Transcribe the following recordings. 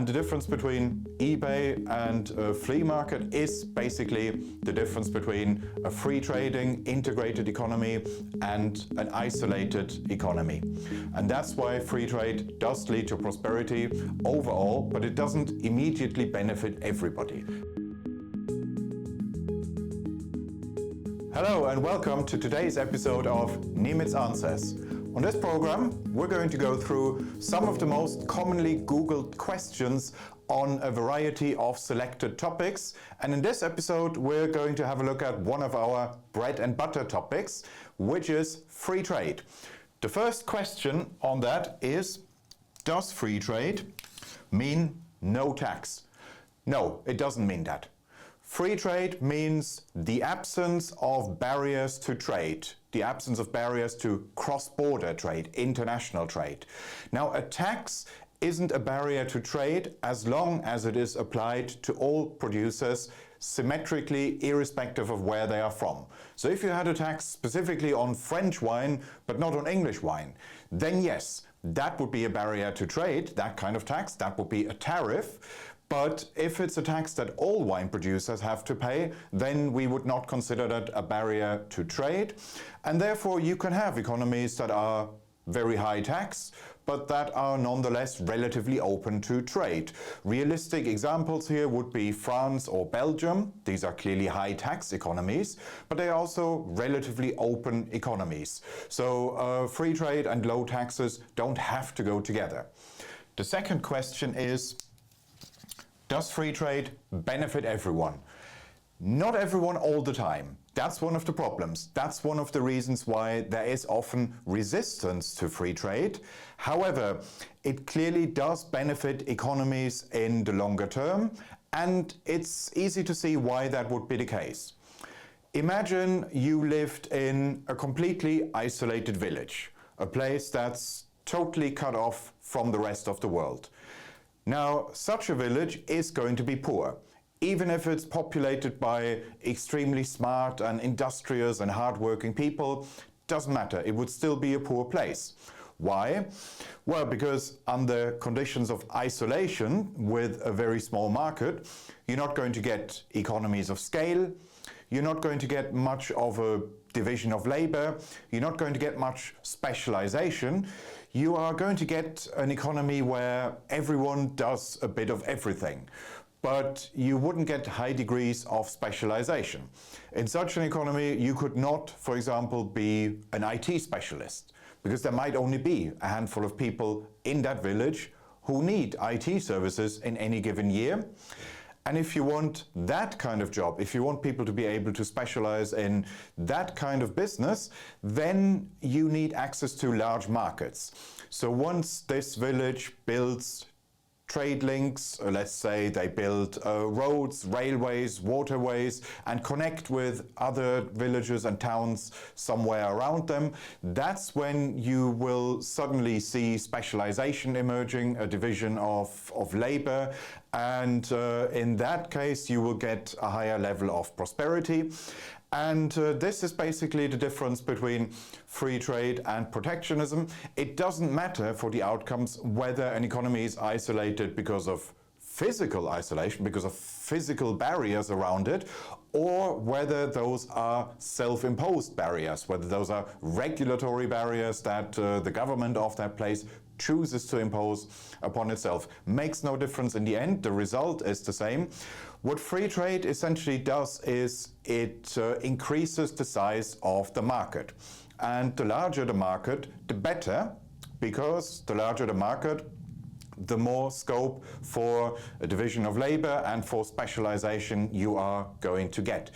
And the difference between eBay and a flea market is basically the difference between a free trading, integrated economy and an isolated economy. And that's why free trade does lead to prosperity overall, but it doesn't immediately benefit everybody. Hello and welcome to today's episode of Niemietz Answers. On this program, we're going to go through some of the most commonly Googled questions on a variety of selected topics. And in this episode, we're going to have a look at one of our bread and butter topics, which is free trade. The first question on that is, does free trade mean no tax? No, it doesn't mean that. Free trade means the absence of barriers to trade, the absence of barriers to cross-border trade, international trade. Now, a tax isn't a barrier to trade as long as it is applied to all producers symmetrically, irrespective of where they are from. So if you had a tax specifically on French wine, but not on English wine, then yes, that would be a barrier to trade, that kind of tax, that would be a tariff. But if it's a tax that all wine producers have to pay, then we would not consider that a barrier to trade. And therefore you can have economies that are very high tax, but that are nonetheless relatively open to trade. Realistic examples here would be France or Belgium. These are clearly high tax economies, but they are also relatively open economies. So free trade and low taxes don't have to go together. The second question is, does free trade benefit everyone? Not everyone all the time. That's one of the problems. That's one of the reasons why there is often resistance to free trade. However, it clearly does benefit economies in the longer term, and it's easy to see why that would be the case. Imagine you lived in a completely isolated village, a place that's totally cut off from the rest of the world. Now, such a village is going to be poor. Even if it's populated by extremely smart and industrious and hardworking people, doesn't matter, it would still be a poor place. Why? Well, because under conditions of isolation with a very small market, you're not going to get economies of scale, you're not going to get much of a division of labor, you're not going to get much specialization. You are going to get an economy where everyone does a bit of everything, but you wouldn't get high degrees of specialization. In such an economy, you could not, for example, be an IT specialist, because there might only be a handful of people in that village who need IT services in any given year. And if you want that kind of job, if you want people to be able to specialize in that kind of business, then you need access to large markets. So once this village builds trade links, let's say they build roads, railways, waterways, and connect with other villages and towns somewhere around them, that's when you will suddenly see specialization emerging, a division of labor, and in that case you will get a higher level of prosperity. And this is basically the difference between free trade and protectionism. It doesn't matter for the outcomes whether an economy is isolated because of physical isolation, because of physical barriers around it, or whether those are self-imposed barriers, whether those are regulatory barriers that the government of that place chooses to impose upon itself. Makes no difference in the end, the result is the same. What free trade essentially does is it increases the size of the market. And the larger the market, the better, because the larger the market, the more scope for a division of labor and for specialization you are going to get.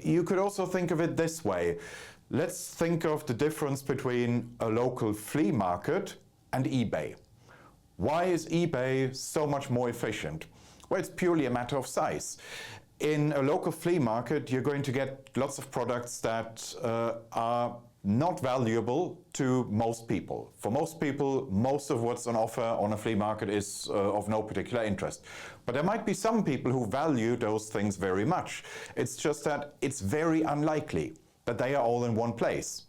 You could also think of it this way. Let's think of the difference between a local flea market and eBay. Why is eBay so much more efficient? Well, it's purely a matter of size. In a local flea market, you're going to get lots of products that are not valuable to most people. For most people, most of what's on offer on a flea market is of no particular interest. But there might be some people who value those things very much. It's just that it's very unlikely that they are all in one place.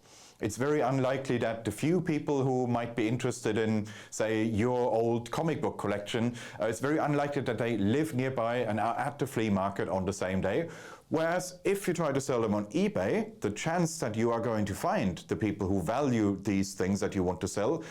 it's very unlikely that the few people who might be interested in, say, your old comic book collection, it's very unlikely that they live nearby and are at the flea market on the same day. Whereas if you try to sell them on eBay, the chance that you are going to find the people who value these things that you want to sell,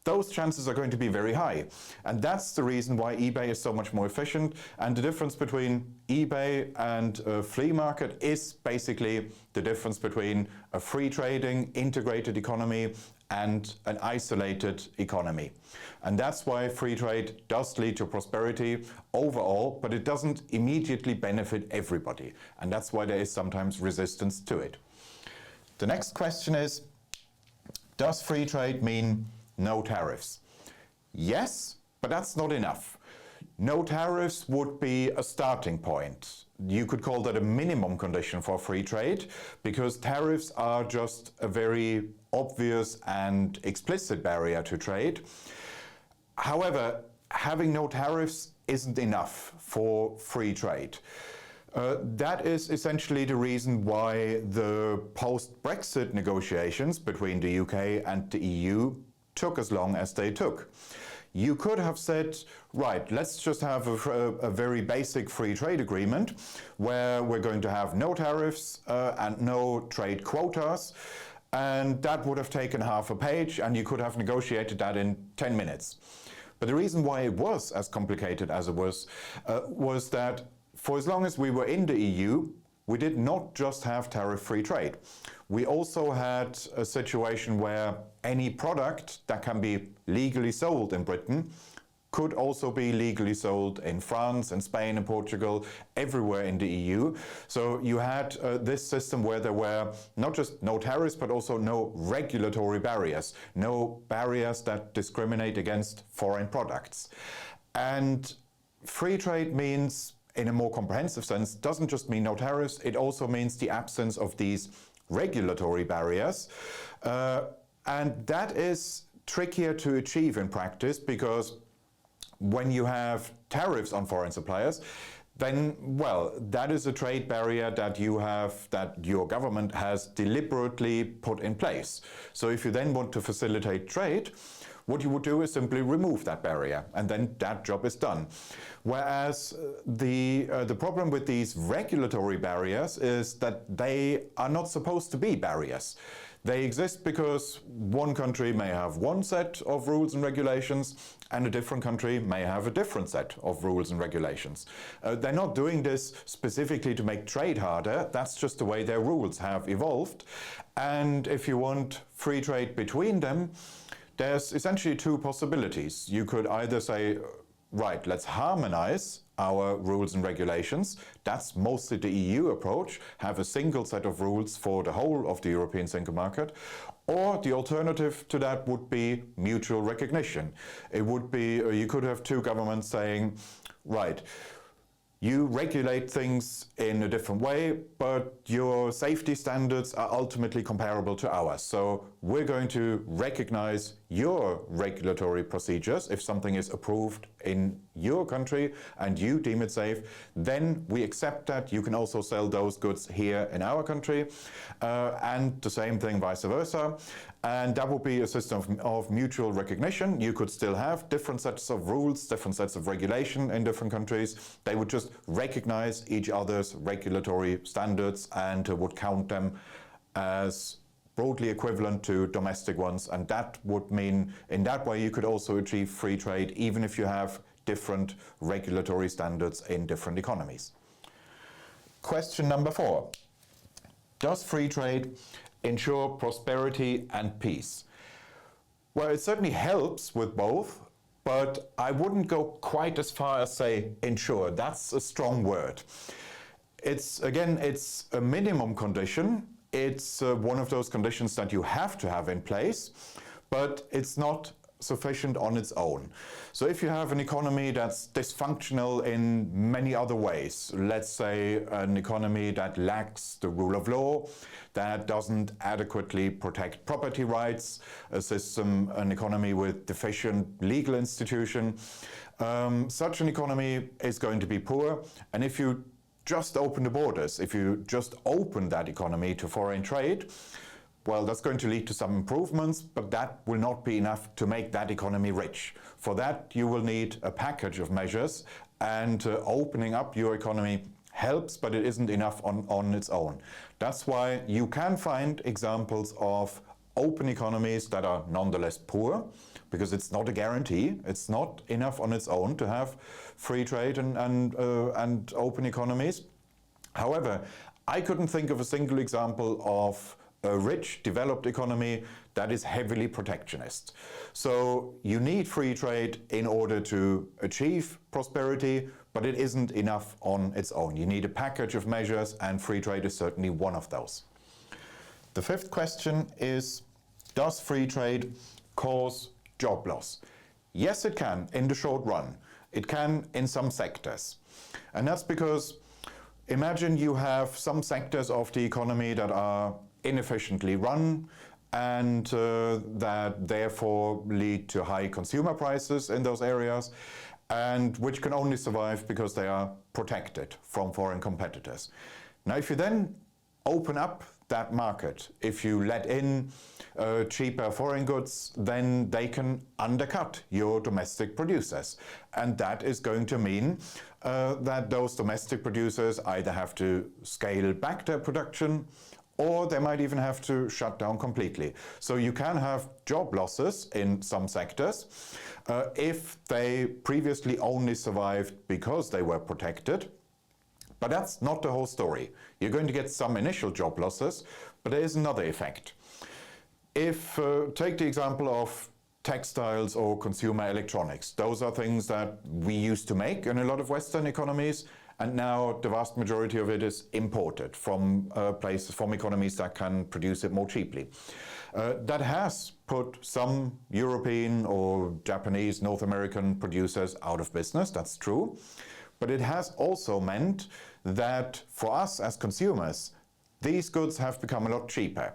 those chances are going to be very high. And that's the reason why eBay is so much more efficient. And the difference between eBay and a flea market is basically the difference between a free trading, integrated economy and an isolated economy. And that's why free trade does lead to prosperity overall, but it doesn't immediately benefit everybody. And that's why there is sometimes resistance to it. The next question is, does free trade mean no tariffs? Yes, but that's not enough. No tariffs would be a starting point. You could call that a minimum condition for free trade, because tariffs are just a very obvious and explicit barrier to trade. However, having no tariffs isn't enough for free trade. That is essentially the reason why the post-Brexit negotiations between the UK and the EU took as long as they took. You could have said, right, let's just have a very basic free trade agreement where we're going to have no tariffs and no trade quotas, and that would have taken half a page, and you could have negotiated that in 10 minutes. But the reason why it was as complicated as it was that for as long as we were in the EU, we did not just have tariff-free trade. We also had a situation where any product that can be legally sold in Britain could also be legally sold in France and Spain and Portugal, everywhere in the EU. So you had this system where there were not just no tariffs, but also no regulatory barriers, no barriers that discriminate against foreign products. And free trade means, in a more comprehensive sense, doesn't just mean no tariffs, it also means the absence of these regulatory barriers. And that is trickier to achieve in practice, because when you have tariffs on foreign suppliers, then, well, that is a trade barrier that your government has deliberately put in place. So if you then want to facilitate trade, what you would do is simply remove that barrier, and then that job is done. Whereas the problem with these regulatory barriers is that they are not supposed to be barriers. They exist because one country may have one set of rules and regulations, and a different country may have a different set of rules and regulations. They're not doing this specifically to make trade harder, that's just the way their rules have evolved. And if you want free trade between them, there's essentially two possibilities. You could either say, right, let's harmonize our rules and regulations. That's mostly the EU approach, have a single set of rules for the whole of the European single market. Or the alternative to that would be mutual recognition. It would be, you could have two governments saying, right, you regulate things in a different way, but your safety standards are ultimately comparable to ours. So we're going to recognize your regulatory procedures. If something is approved in your country and you deem it safe, then we accept that. You can also sell those goods here in our country, and the same thing vice versa. And that would be a system of mutual recognition. You could still have different sets of rules, different sets of regulation in different countries. They would just recognize each other's regulatory standards and would count them as broadly equivalent to domestic ones. And that would mean, in that way, you could also achieve free trade, even if you have different regulatory standards in different economies. Question number 4. Does free trade ensure prosperity and peace? Well, it certainly helps with both, but I wouldn't go quite as far as say ensure. That's a strong word. It's a minimum condition. It's one of those conditions that you have to have in place, but it's not sufficient on its own. So if you have an economy that's dysfunctional in many other ways, let's say an economy that lacks the rule of law, that doesn't adequately protect property rights, an economy with deficient legal institution, such an economy is going to be poor. And if you just open the borders, if you just open that economy to foreign trade, well, that's going to lead to some improvements, but that will not be enough to make that economy rich. For that, you will need a package of measures, and opening up your economy helps, but it isn't enough on its own. That's why you can find examples of open economies that are nonetheless poor, because it's not a guarantee. It's not enough on its own to have free trade and open economies. However, I couldn't think of a single example of a rich, developed economy that is heavily protectionist. So you need free trade in order to achieve prosperity, but it isn't enough on its own. You need a package of measures, and free trade is certainly one of those. The fifth question is, does free trade cause job loss? Yes, it can in the short run. It can in some sectors. And that's because imagine you have some sectors of the economy that are inefficiently run and that therefore lead to high consumer prices in those areas, and which can only survive because they are protected from foreign competitors. Now, if you then open up that market, if you let in cheaper foreign goods, then they can undercut your domestic producers. And that is going to mean that those domestic producers either have to scale back their production, or they might even have to shut down completely. So you can have job losses in some sectors if they previously only survived because they were protected. But that's not the whole story. You're going to get some initial job losses, but there is another effect. If, take the example of textiles or consumer electronics. Those are things that we used to make in a lot of Western economies, and now the vast majority of it is imported from places, from economies that can produce it more cheaply. That has put some European or Japanese, North American producers out of business, that's true. But it has also meant that for us as consumers, these goods have become a lot cheaper.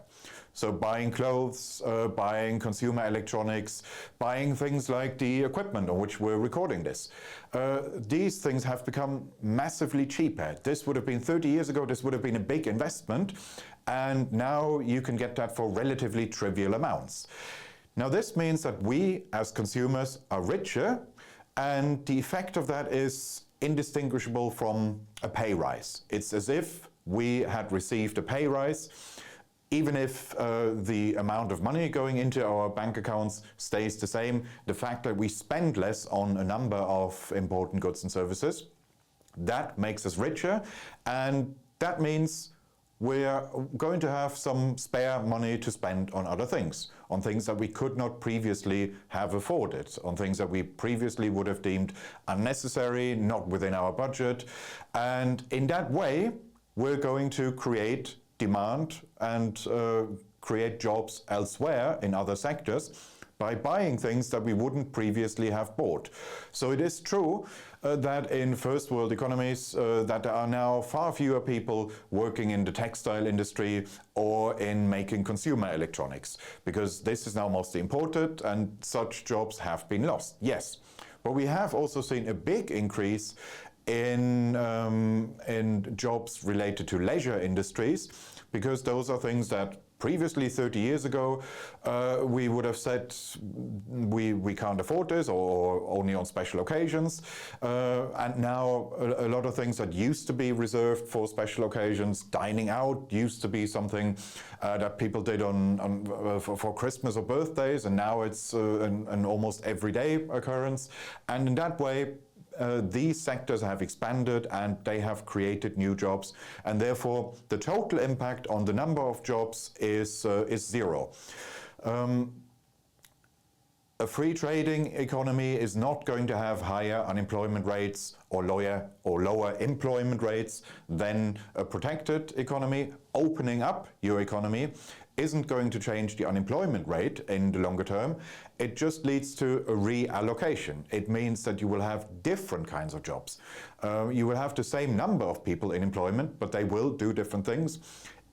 So buying clothes, buying consumer electronics, buying things like the equipment on which we're recording this. These things have become massively cheaper. This would have been 30 years ago, this would have been a big investment, and now you can get that for relatively trivial amounts. Now this means that we as consumers are richer, and the effect of that is indistinguishable from a pay rise. It's as if we had received a pay rise, even if the amount of money going into our bank accounts stays the same. The fact that we spend less on a number of important goods and services, that makes us richer, and that means we're going to have some spare money to spend on other things, on things that we could not previously have afforded, on things that we previously would have deemed unnecessary, not within our budget. And in that way, we're going to create demand and create jobs elsewhere in other sectors by buying things that we wouldn't previously have bought. So it is true that in first world economies that there are now far fewer people working in the textile industry or in making consumer electronics, because this is now mostly imported and such jobs have been lost. Yes, but we have also seen a big increase in jobs related to leisure industries, because those are things that previously, 30 years ago, we would have said we can't afford this, or only on special occasions. And now a lot of things that used to be reserved for special occasions, dining out, used to be something that people did for Christmas or birthdays, and now it's an almost everyday occurrence. And in that way, these sectors have expanded and they have created new jobs, and therefore the total impact on the number of jobs is zero. A free trading economy is not going to have higher unemployment rates or lower employment rates than a protected economy. Opening up your economy isn't going to change the unemployment rate in the longer term. It just leads to a reallocation. It means that you will have different kinds of jobs. You will have the same number of people in employment, but they will do different things.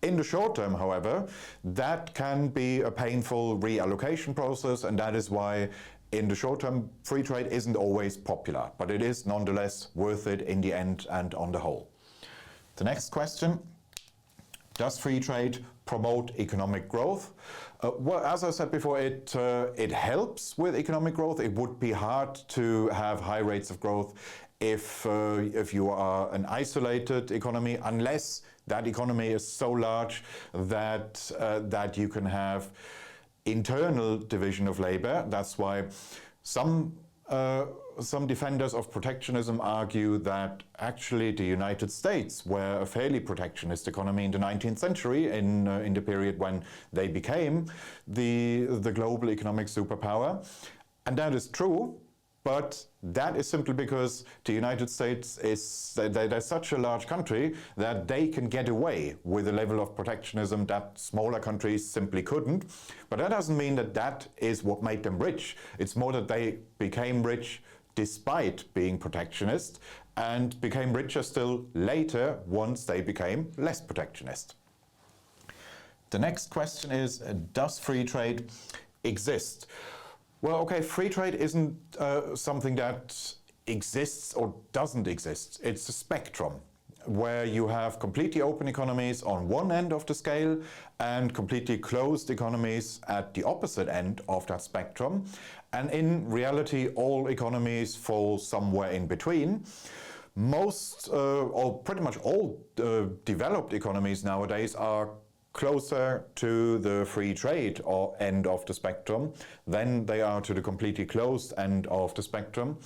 In the short term, however, that can be a painful reallocation process, and that is why in the short term free trade isn't always popular, but it is nonetheless worth it in the end and on the whole. The next question: Does free trade promote economic growth? Well, as I said before, it helps with economic growth. It would be hard to have high rates of growth if you are an isolated economy, unless that economy is so large that you can have internal division of labor. That's why some defenders of protectionism argue that actually the United States were a fairly protectionist economy in the 19th century, in the period when they became the global economic superpower. And that is true, but that is simply because the United States they're such a large country that they can get away with a level of protectionism that smaller countries simply couldn't. But that doesn't mean that that is what made them rich. It's more that they became rich despite being protectionist, and became richer still later once they became less protectionist. The next question is, does free trade exist? Well, okay, free trade isn't something that exists or doesn't exist. It's a spectrum where you have completely open economies on one end of the scale and completely closed economies at the opposite end of that spectrum. And in reality, all economies fall somewhere in between. Most, or pretty much all developed economies nowadays are closer to the free trade or end of the spectrum than they are to the completely closed end of the spectrum.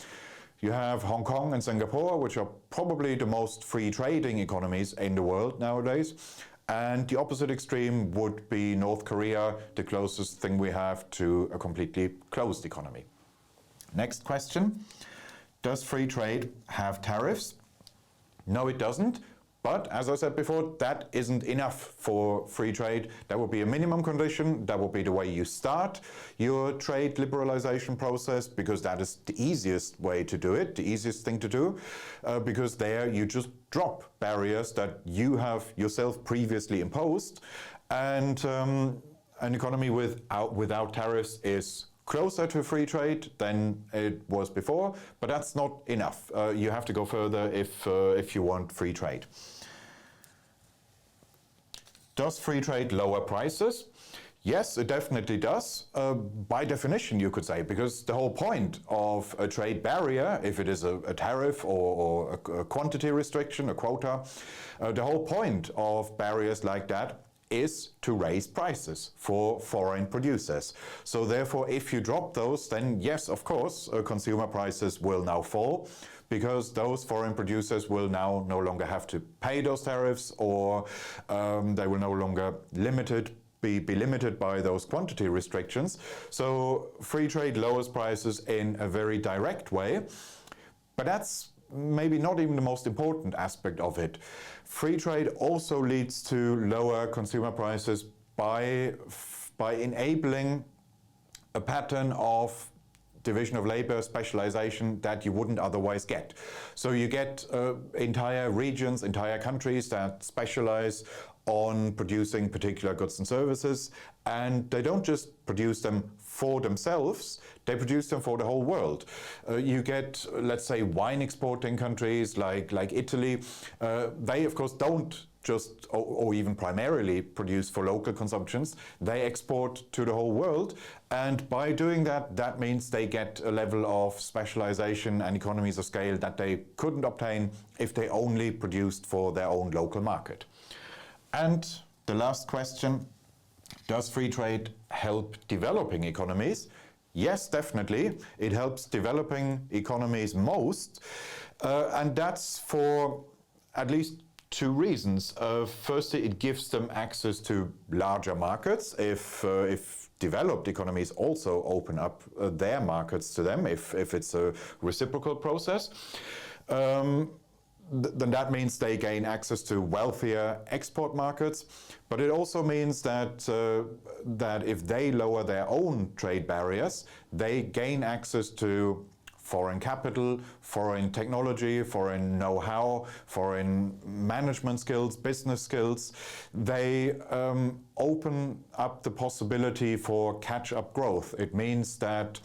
You have Hong Kong and Singapore, which are probably the most free trading economies in the world nowadays. And the opposite extreme would be North Korea, the closest thing we have to a completely closed economy. Next question. Does free trade have tariffs? No, it doesn't. But as I said before, that isn't enough for free trade. That would be a minimum condition. That would be the way you start your trade liberalization process, because that is the easiest way to do it, the easiest thing to do, because there you just drop barriers that you have yourself previously imposed. And an economy without tariffs is closer to free trade than it was before, but that's not enough. You have to go further if you want free trade. Does free trade lower prices? Yes, it definitely does. By definition, you could say, because the whole point of a trade barrier, if it is a tariff or a quantity restriction, a quota, the whole point of barriers like that is to raise prices for foreign producers. So therefore, if you drop those, then yes, of course, consumer prices will now fall, because those foreign producers will now no longer have to pay those tariffs, or they will no longer be limited by those quantity restrictions. So free trade lowers prices in a very direct way, but that's maybe not even the most important aspect of it. Free trade also leads to lower consumer prices by enabling a pattern of division of labor, specialization that you wouldn't otherwise get. So you get entire regions, entire countries that specialize on producing particular goods and services, and they don't just produce them for themselves, they produce them for the whole world. You get, let's say, wine exporting countries like Italy. They, of course, don't just or even primarily produce for local consumptions. They export to the whole world, and by doing that, that means they get a level of specialization and economies of scale that they couldn't obtain if they only produced for their own local market. And the last question, does free trade help developing economies? Yes, definitely. It helps developing economies most, and that's for at least two reasons. Firstly, it gives them access to larger markets if developed economies also open up their markets to them, if it's a reciprocal process. Then that means they gain access to wealthier export markets, but it also means that if they lower their own trade barriers, they gain access to foreign capital, foreign technology, foreign know-how, foreign management skills, business skills. They open up the possibility for catch-up growth. It means that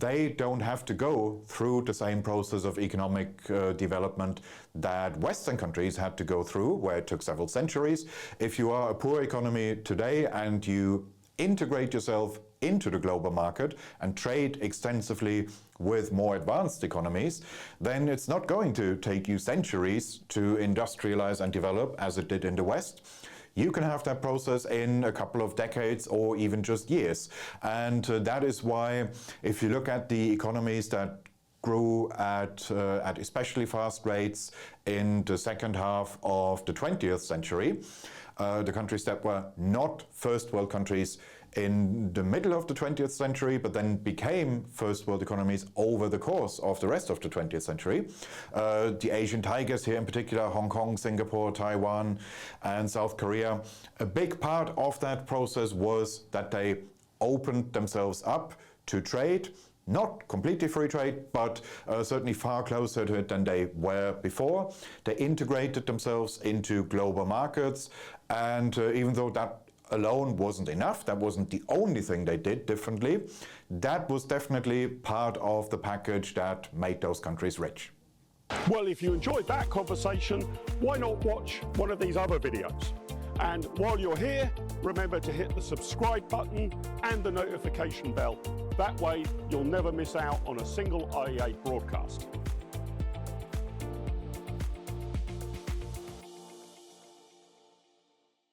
they don't have to go through the same process of economic development that Western countries had to go through, where it took several centuries. If you are a poor economy today and you integrate yourself into the global market and trade extensively with more advanced economies, then it's not going to take you centuries to industrialize and develop as it did in the West. You can have that process in a couple of decades or even just years. And that is why, if you look at the economies that grew at especially fast rates in the second half of the 20th century, the countries that were not first world countries in the middle of the 20th century, but then became first world economies over the course of the rest of the 20th century. The Asian tigers here in particular, Hong Kong, Singapore, Taiwan, and South Korea, a big part of that process was that they opened themselves up to trade. Not completely free trade, but certainly far closer to it than they were before. They integrated themselves into global markets, and even though that alone wasn't enough, that wasn't the only thing they did differently, that was definitely part of the package that made those countries rich. Well, if you enjoyed that conversation, why not watch one of these other videos? And while you're here, remember to hit the subscribe button and the notification bell. That way, you'll never miss out on a single IEA broadcast.